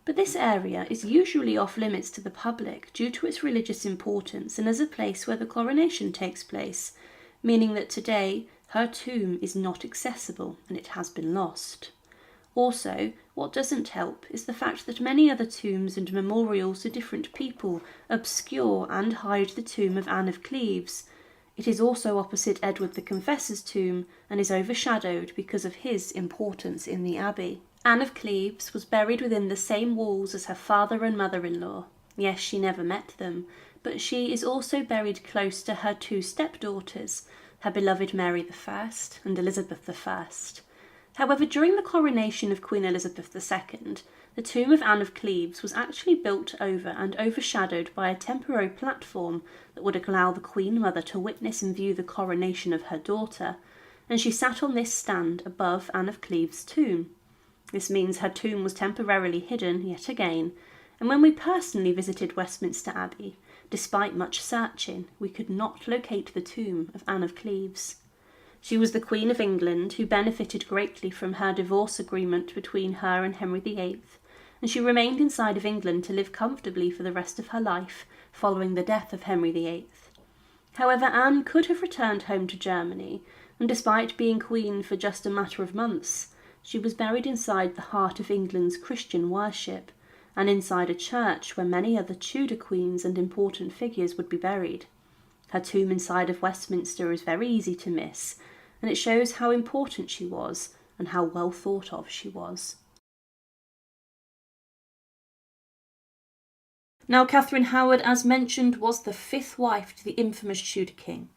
But this area is usually off limits to the public due to its religious importance and as a place where the coronation takes place, meaning that today her tomb is not accessible and it has been lost. Also, what doesn't help is the fact that many other tombs and memorials to different people obscure and hide the tomb of Anne of Cleves. It is also opposite Edward the Confessor's tomb and is overshadowed because of his importance in the abbey. Anne of Cleves was buried within the same walls as her father and mother-in-law. Yes, she never met them, but she is also buried close to her 2 stepdaughters, her beloved Mary I and Elizabeth I. However, during the coronation of Queen Elizabeth II, the tomb of Anne of Cleves was actually built over and overshadowed by a temporary platform that would allow the Queen Mother to witness and view the coronation of her daughter, and she sat on this stand above Anne of Cleves' tomb. This means her tomb was temporarily hidden yet again, and when we personally visited Westminster Abbey, despite much searching, we could not locate the tomb of Anne of Cleves. She was the Queen of England who benefited greatly from her divorce agreement between her and Henry VIII, and she remained inside of England to live comfortably for the rest of her life following the death of Henry VIII. However, Anne could have returned home to Germany, and despite being queen for just a matter of months, she was buried inside the heart of England's Christian worship, and inside a church where many other Tudor queens and important figures would be buried. Her tomb inside of Westminster is very easy to miss, and it shows how important she was and how well thought of she was. Now, Katherine Howard, as mentioned, was the 5th wife to the infamous Tudor king,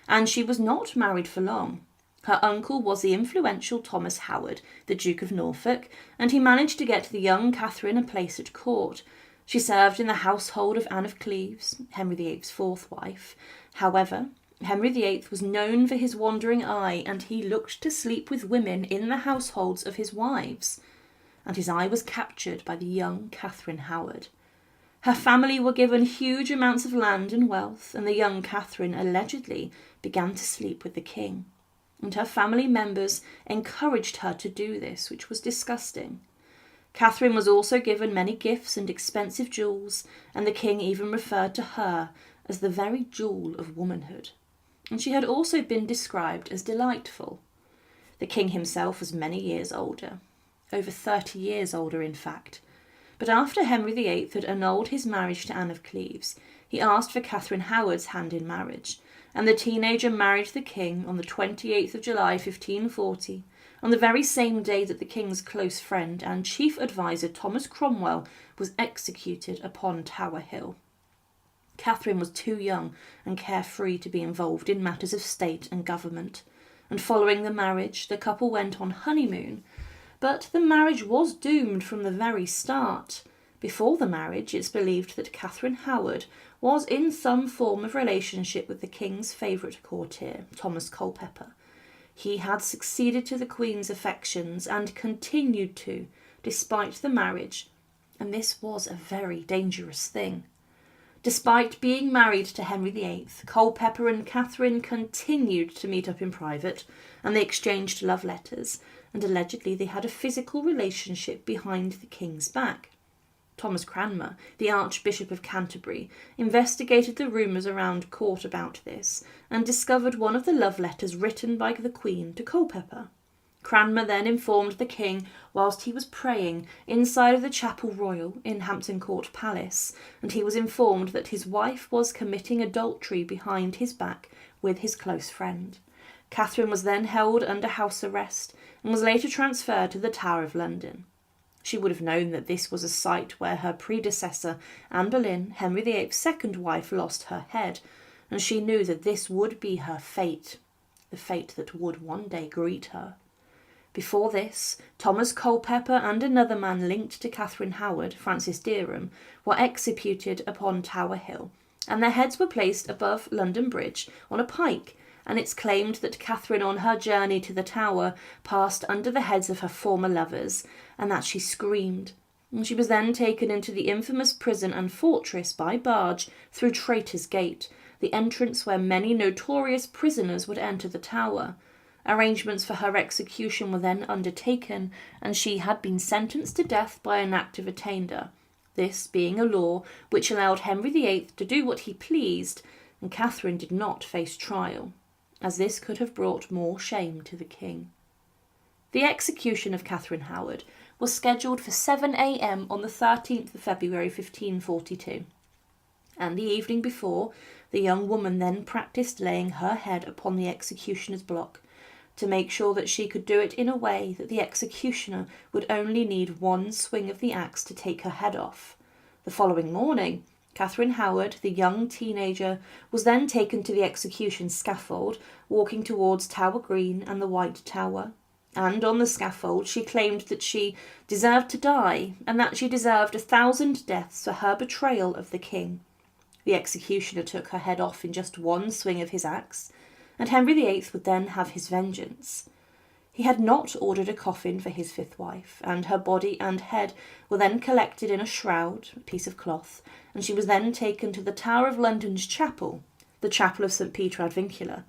and she was not married for long. Her uncle was the influential Thomas Howard, the Duke of Norfolk, and he managed to get the young Katherine a place at court. She served in the household of Anne of Cleves, Henry VIII's 4th wife. However, Henry VIII was known for his wandering eye, and he looked to sleep with women in the households of his wives, and his eye was captured by the young Katherine Howard. Her family were given huge amounts of land and wealth, and the young Katherine allegedly began to sleep with the king. and her family members encouraged her to do this, which was disgusting. Catherine was also given many gifts and expensive jewels, and the king even referred to her as the very jewel of womanhood. And she had also been described as delightful. The king himself was many years older, over 30 years older in fact. But after Henry VIII had annulled his marriage to Anne of Cleves, he asked for Katherine Howard's hand in marriage, and the teenager married the king on the 28th of July 1540, on the very same day that the king's close friend and chief adviser Thomas Cromwell was executed upon Tower Hill. Catherine was too young and carefree to be involved in matters of state and government, and following the marriage the couple went on honeymoon, but the marriage was doomed from the very start. Before the marriage, it's believed that Katherine Howard was in some form of relationship with the king's favourite courtier, Thomas Culpeper. He had succeeded to the Queen's affections and continued to, despite the marriage, and this was a very dangerous thing. Despite being married to Henry VIII, Culpeper and Catherine continued to meet up in private, and they exchanged love letters, and allegedly they had a physical relationship behind the king's back. Thomas Cranmer, the Archbishop of Canterbury, investigated the rumours around court about this and discovered one of the love letters written by the Queen to Culpeper. Cranmer then informed the king whilst he was praying inside of the Chapel Royal in Hampton Court Palace, and he was informed that his wife was committing adultery behind his back with his close friend. Catherine was then held under house arrest and was later transferred to the Tower of London. She would have known that this was a site where her predecessor, Anne Boleyn, Henry VIII's second wife, lost her head, and she knew that this would be her fate, the fate that would one day greet her. Before this, Thomas Culpeper and another man linked to Katherine Howard, Francis Derham, were executed upon Tower Hill, and their heads were placed above London Bridge on a pike, and it's claimed that Catherine on her journey to the Tower passed under the heads of her former lovers, and that she screamed. And she was then taken into the infamous prison and fortress by barge through Traitor's Gate, the entrance where many notorious prisoners would enter the Tower. Arrangements for her execution were then undertaken, and she had been sentenced to death by an Act of Attainder, this being a law which allowed Henry VIII to do what he pleased, and Catherine did not face trial, as this could have brought more shame to the king. The execution of Katherine Howard was scheduled for 7 a.m. on the 13th of February 1542, and the evening before, the young woman then practised laying her head upon the executioner's block, to make sure that she could do it in a way that the executioner would only need one swing of the axe to take her head off. The following morning, Katherine Howard, the young teenager, was then taken to the execution scaffold, walking towards Tower Green and the White Tower. And on the scaffold she claimed that she deserved to die, and that she deserved 1,000 deaths for her betrayal of the king. The executioner took her head off in just one swing of his axe, and Henry VIII would then have his vengeance. He had not ordered a coffin for his fifth wife, and her body and head were then collected in a shroud, a piece of cloth, and she was then taken to the Tower of London's chapel, the chapel of St. Peter ad Vincula.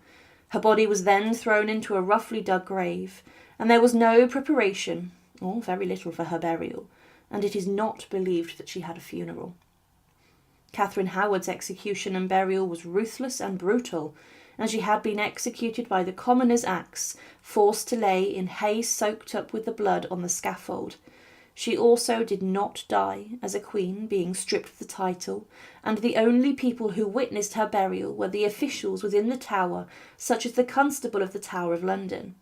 Her body was then thrown into a roughly dug grave, and there was no preparation, or very little, for her burial, and it is not believed that she had a funeral. Katherine Howard's execution and burial was ruthless and brutal, and she had been executed by the commoner's axe, forced to lay in hay soaked up with the blood on the scaffold. She also did not die as a queen, being stripped of the title, and the only people who witnessed her burial were the officials within the Tower, such as the Constable of the Tower of London.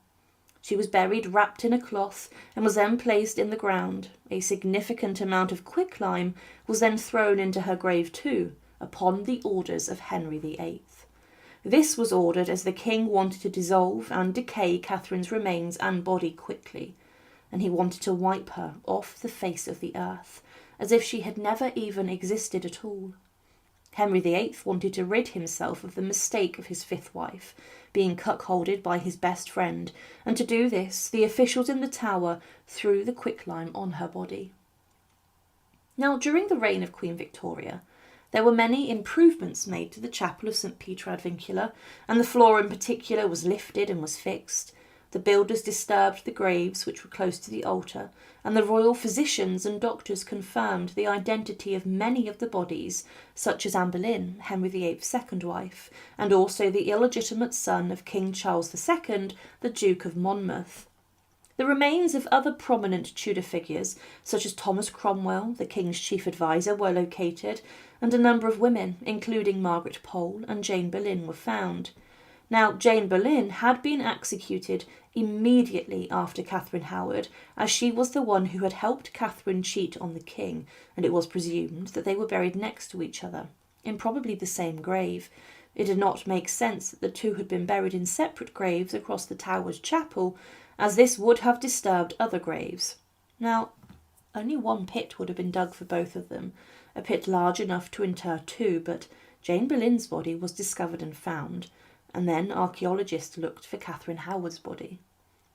She was buried wrapped in a cloth and was then placed in the ground. A significant amount of quicklime was then thrown into her grave too, upon the orders of Henry VIII. This was ordered as the king wanted to dissolve and decay Catherine's remains and body quickly, and he wanted to wipe her off the face of the earth, as if she had never even existed at all. Henry VIII wanted to rid himself of the mistake of his fifth wife, being cuckolded by his best friend, and to do this, the officials in the Tower threw the quicklime on her body. Now, during the reign of Queen Victoria, There were many improvements made to the chapel of St. Peter ad Vincula, and the floor in particular was lifted and was fixed. The builders disturbed the graves which were close to the altar, and the royal physicians and doctors confirmed the identity of many of the bodies, such as Anne Boleyn, Henry VIII's second wife, and also the illegitimate son of King Charles II, the Duke of Monmouth. The remains of other prominent Tudor figures, such as Thomas Cromwell, the king's chief adviser, were located, and a number of women, including Margaret Pole and Jane Boleyn, were found. Now, Jane Boleyn had been executed immediately after Katherine Howard, as she was the one who had helped Catherine cheat on the king, and it was presumed that they were buried next to each other, in probably the same grave. It did not make sense that the two had been buried in separate graves across the Tower's chapel, as this would have disturbed other graves. Now, only one pit would have been dug for both of them, a pit large enough to inter two, but Jane Boleyn's body was discovered and found, and then archaeologists looked for Katherine Howard's body.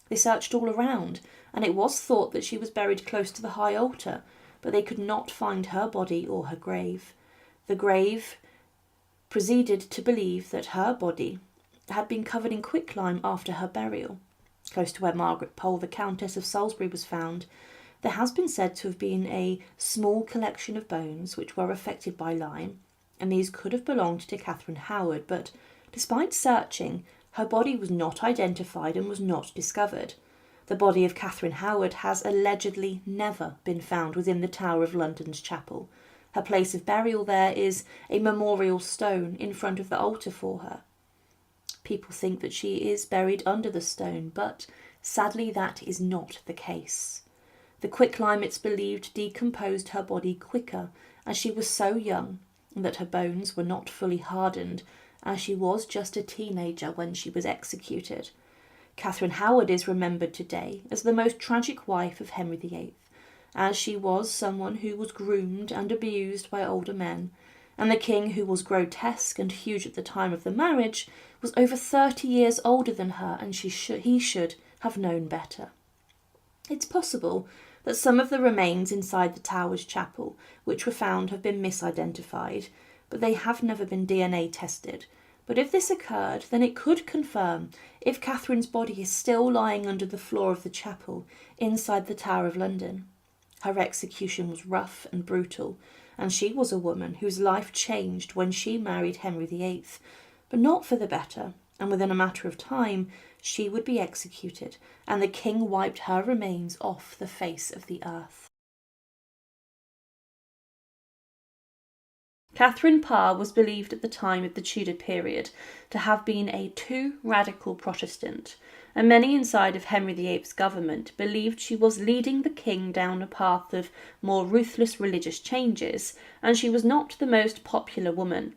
They searched all around, and it was thought that she was buried close to the high altar, but they could not find her body or her grave. The grave proceeded to believe that her body had been covered in quicklime after her burial. Close to where Margaret Pole, the Countess of Salisbury, was found, there has been said to have been a small collection of bones which were affected by lime, and these could have belonged to Katherine Howard, but despite searching, her body was not identified and was not discovered. The body of Katherine Howard has allegedly never been found within the Tower of London's chapel. Her place of burial there is a memorial stone in front of the altar for her. People think that she is buried under the stone, but sadly that is not the case. The quicklime, it's believed, decomposed her body quicker, as she was so young, and that her bones were not fully hardened, as she was just a teenager when she was executed. Katherine Howard is remembered today as the most tragic wife of Henry VIII, as she was someone who was groomed and abused by older men, and the king, who was grotesque and huge at the time of the marriage, was over 30 years older than her, and he should have known better. It's possible that some of the remains inside the Tower's chapel, which were found, have been misidentified, but they have never been DNA tested. But if this occurred, then it could confirm if Catherine's body is still lying under the floor of the chapel inside the Tower of London. Her execution was rough and brutal, and she was a woman whose life changed when she married Henry VIII, but not for the better, and within a matter of time she would be executed, and the king wiped her remains off the face of the earth. Katherine Parr was believed at the time of the Tudor period to have been a too radical Protestant, and many inside of Henry VIII's government believed she was leading the king down a path of more ruthless religious changes, and she was not the most popular woman.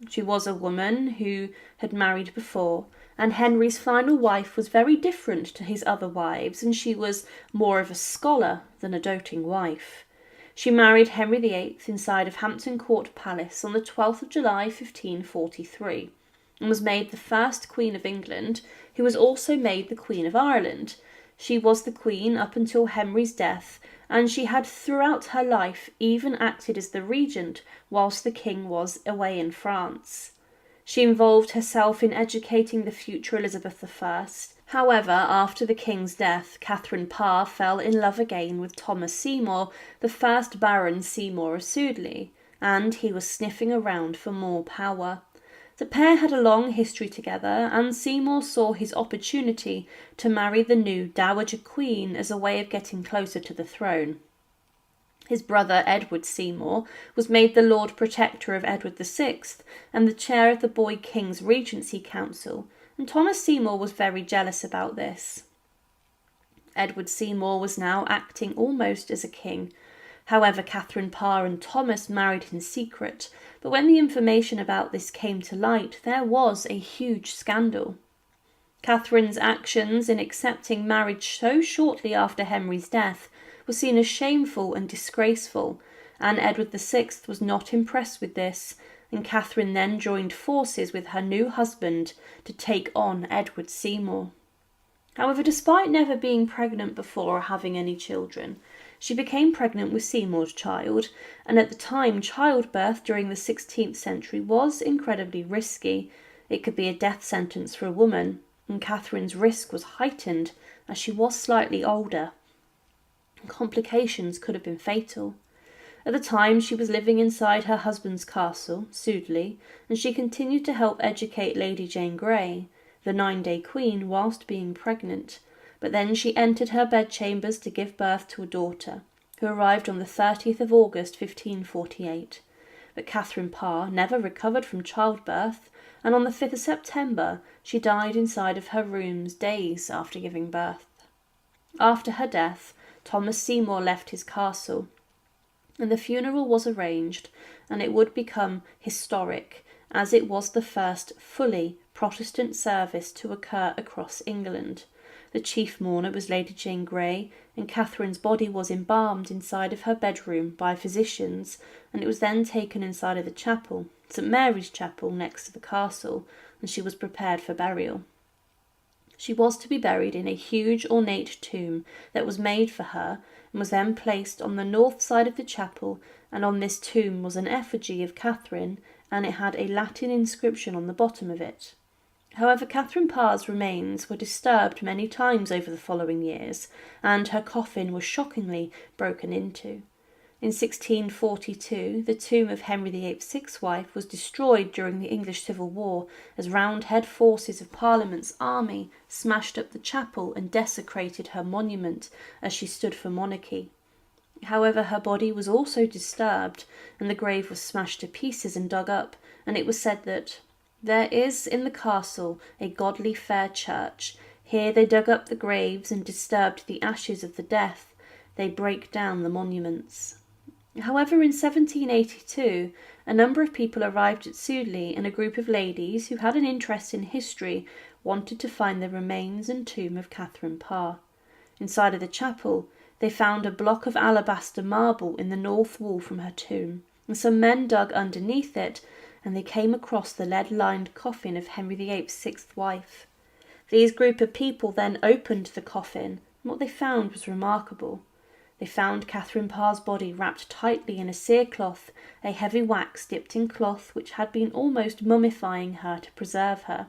She was a woman who had married before, and Henry's final wife was very different to his other wives, and she was more of a scholar than a doting wife. She married Henry VIII inside of Hampton Court Palace on the 12th of July 1543, and was made the first Queen of England, who was also made the Queen of Ireland. She was the Queen up until Henry's death, and she had throughout her life even acted as the regent whilst the king was away in France. She involved herself in educating the future Elizabeth I. However, after the king's death, Katherine Parr fell in love again with Thomas Seymour, the first Baron Seymour of Sudeley, and he was sniffing around for more power. The pair had a long history together, and Seymour saw his opportunity to marry the new Dowager Queen as a way of getting closer to the throne. His brother Edward Seymour was made the Lord Protector of Edward VI and the chair of the boy king's Regency Council, and Thomas Seymour was very jealous about this. Edward Seymour was now acting almost as a king. However, Katherine Parr and Thomas married in secret, but when the information about this came to light, there was a huge scandal. Catherine's actions in accepting marriage so shortly after Henry's death was seen as shameful and disgraceful, and Edward VI was not impressed with this, and Katherine then joined forces with her new husband to take on Edward Seymour. However, despite never being pregnant before or having any children, She became pregnant with Seymour's child, and at the time childbirth during the 16th century was incredibly risky. It could be a death sentence for a woman, and Catherine's risk was heightened as she was slightly older. Complications could have been fatal. At the time, she was living inside her husband's castle, Sudeley, and she continued to help educate Lady Jane Grey, the 9-day queen, whilst being pregnant. But then she entered her bedchambers to give birth to a daughter, who arrived on the 30th of August 1548. But Katherine Parr never recovered from childbirth, and on the 5th of September she died inside of her rooms days after giving birth. After her death, Thomas Seymour left his castle, and the funeral was arranged, and it would become historic, as it was the first fully Protestant service to occur across England. The chief mourner was Lady Jane Grey, and Catherine's body was embalmed inside of her bedroom by physicians, and it was then taken inside of the chapel, St Mary's Chapel, next to the castle, and she was prepared for burial. She was to be buried in a huge ornate tomb that was made for her, and was then placed on the north side of the chapel, and on this tomb was an effigy of Catherine, and it had a Latin inscription on the bottom of it. However, Katherine Parr's remains were disturbed many times over the following years, and her coffin was shockingly broken into. In 1642, the tomb of Henry VIII's sixth wife was destroyed during the English Civil War, as Roundhead forces of Parliament's army smashed up the chapel and desecrated her monument as she stood for monarchy. However, her body was also disturbed, and the grave was smashed to pieces and dug up, and it was said that "There is in the castle a godly fair church. Here they dug up the graves and disturbed the ashes of the death. They break down the monuments." However, in 1782, a number of people arrived at Sudeley, and a group of ladies who had an interest in history wanted to find the remains and tomb of Katherine Parr. Inside of the chapel, they found a block of alabaster marble in the north wall from her tomb, and some men dug underneath it, and they came across the lead-lined coffin of Henry VIII's sixth wife. These group of people then opened the coffin, and what they found was remarkable. They found Katherine Parr's body wrapped tightly in a cerecloth, a heavy wax dipped in cloth which had been almost mummifying her to preserve her.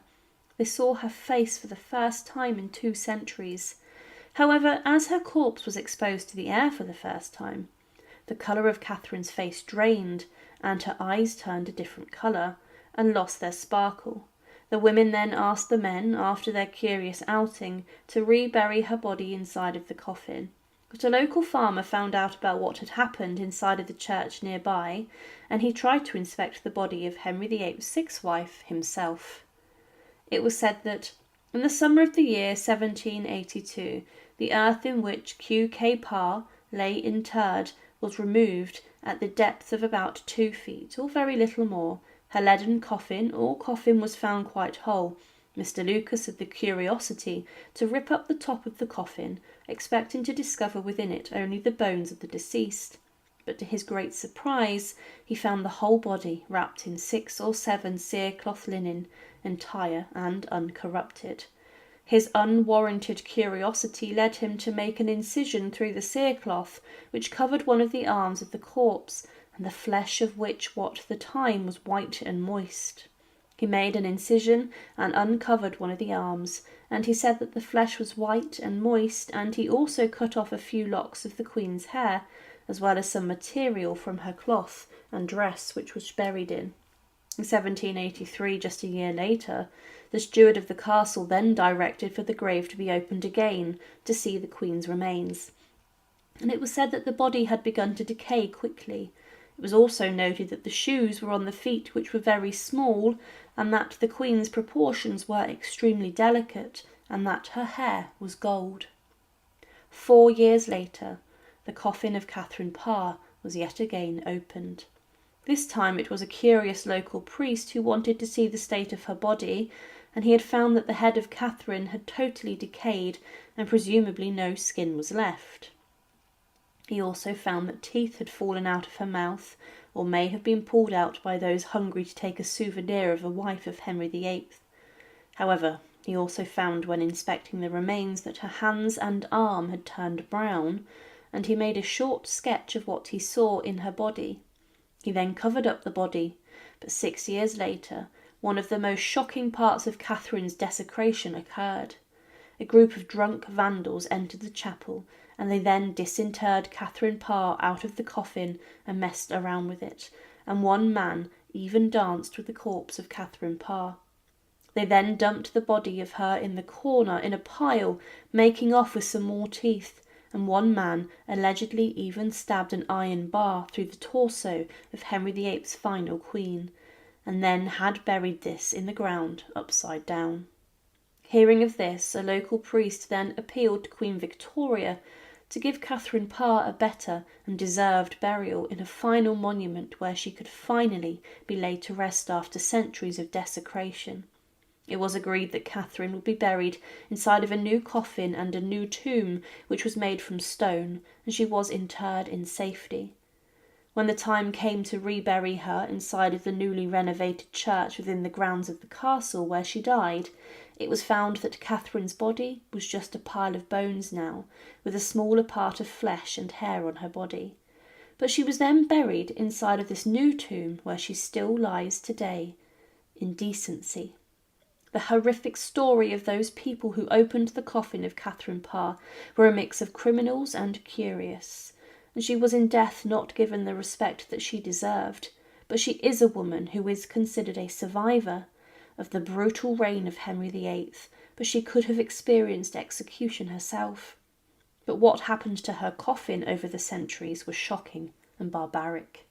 They saw her face for the first time in 2 centuries. However, as her corpse was exposed to the air for the first time, the colour of Catherine's face drained, and her eyes turned a different colour, and lost their sparkle. The women then asked the men, after their curious outing, to rebury her body inside of the coffin. But a local farmer found out about what had happened inside of the church nearby, and he tried to inspect the body of Henry VIII's sixth wife himself. It was said that, in the summer of the year 1782, the earth in which Q.K. Parr lay interred was removed at the depth of about 2 feet, or very little more. Her leaden coffin, or coffin, was found quite whole. Mr. Lucas had the curiosity to rip up the top of the coffin, expecting to discover within it only the bones of the deceased. But to his great surprise, he found the whole body wrapped in 6 or 7 cerecloth linen, entire and uncorrupted. His unwarranted curiosity led him to make an incision through the cerecloth, which covered one of the arms of the corpse, and the flesh of which at the time was white and moist. He made an incision and uncovered one of the arms, and he said that the flesh was white and moist, and he also cut off a few locks of the Queen's hair, as well as some material from her cloth and dress which was buried in. In 1783, just a year later, the steward of the castle then directed for the grave to be opened again to see the Queen's remains, and it was said that the body had begun to decay quickly. It was also noted that the shoes were on the feet which were very small, and that the Queen's proportions were extremely delicate, and that her hair was gold. 4 years later, the coffin of Katherine Parr was yet again opened. This time it was a curious local priest who wanted to see the state of her body, and he had found that the head of Catherine had totally decayed, and presumably no skin was left. He also found that teeth had fallen out of her mouth, or may have been pulled out by those hungry to take a souvenir of a wife of Henry VIII. However, he also found when inspecting the remains that her hands and arm had turned brown, and he made a short sketch of what he saw in her body. He then covered up the body, but 6 years later, one of the most shocking parts of Catherine's desecration occurred. A group of drunk vandals entered the chapel, and they then disinterred Katherine Parr out of the coffin and messed around with it, and one man even danced with the corpse of Katherine Parr. They then dumped the body of her in the corner in a pile, making off with some more teeth, and one man allegedly even stabbed an iron bar through the torso of Henry VIII's final queen, and then had buried this in the ground upside down. Hearing of this, a local priest then appealed to Queen Victoria to give Katherine Parr a better and deserved burial in a final monument where she could finally be laid to rest after centuries of desecration. It was agreed that Katherine would be buried inside of a new coffin and a new tomb which was made from stone, and she was interred in safety. When the time came to rebury her inside of the newly renovated church within the grounds of the castle where she died, it was found that Catherine's body was just a pile of bones now, with a smaller part of flesh and hair on her body. But she was then buried inside of this new tomb where she still lies today, in decency. The horrific story of those people who opened the coffin of Katherine Parr were a mix of criminals and curious, and she was in death not given the respect that she deserved, but she is a woman who is considered a survivor of the brutal reign of Henry VIII, but she could have experienced execution herself. But what happened to her coffin over the centuries was shocking and barbaric.